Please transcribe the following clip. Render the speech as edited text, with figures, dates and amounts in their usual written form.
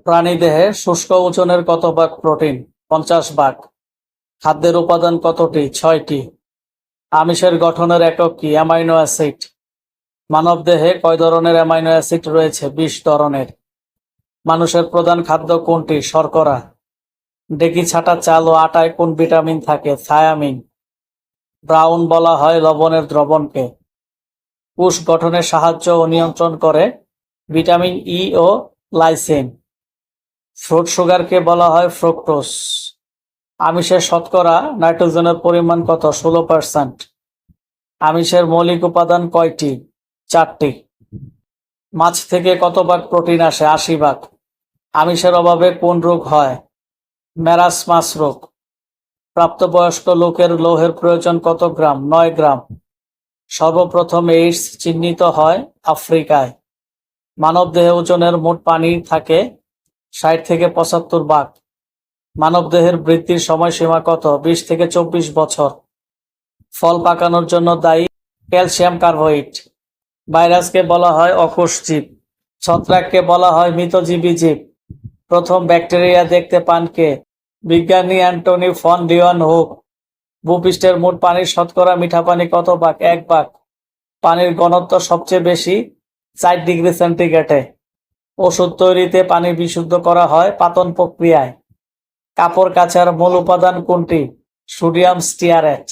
প্রাণীদেহে শুষ্ক ওজনের কত ভাগ প্রোটিন? 50 ভাগ। খাদ্যের উপাদান কতটি? 6টি। আমিষের গঠনের একক কি? Amino acid. মানবদেহে কয় ধরনের অ্যামাইনো অ্যাসিড রয়েছে? 20 ধরনের। মানুষের প্রধান খাদ্য কোনটি? শর্করা। ডেকি ছাটা চাল ও আটায় কোন ভিটামিন থাকে? থায়ামিন। ব্রাউন বলা হয় লবণের দ্রবণকে। কোষ গঠনে সাহায্য ও নিয়ন্ত্রণ করে ভিটামিন ই ও লাইসিন। ফ্রুট সুগারকে বলা হয় ফ্রুক্টোজ। আমিষের শতকরা নাইট্রোজেনের পরিমাণ কত? 16%। আমিষের মৌলিক উপাদান কয়টি? 4টি। মাছ থেকে কত ভাগ প্রোটিন আসে? 80 ভাগ। আমিষের অভাবে কোন রোগ হয়? ম্যারাসমাস রোগ। প্রাপ্তবয়স্ক লোকের লৌহের প্রয়োজন কত গ্রাম? 9 গ্রাম। সর্বপ্রথম এইডস চিহ্নিত হয় আফ্রিকায়। মানবদেহে ওজনের মোট পানি থাকে 60 থেকে 75 ভাগ। মানবদেহের বৃদ্ধির সময়সীমা কত? 20 থেকে 24 বছর। ফল পাকানোর জন্য দায়ী ক্যালসিয়াম কার্বোহাইড্রেট। ভাইরাসকে বলা হয় অকোষ জীব। ছত্রাককে বলা হয় মৃতজীবী জীব। প্রথম ব্যাকটেরিয়া দেখতে পান কে? বিজ্ঞানী অ্যান্টনি ফন লিওনহুক। ভূপৃষ্ঠের মোট পানির শতকরা মিঠা পানি কত ভাগ? 1 ভাগ। পানির ঘনত্ব সবচেয়ে বেশি 4 ডিগ্রি সেন্টিগ্রেডে। ওষুধ তৈরিতে পানি বিশুদ্ধ করা হয় পাতন প্রক্রিয়ায়। কাপড় কাচার মূল উপাদান কোনটি? Sodium stearate.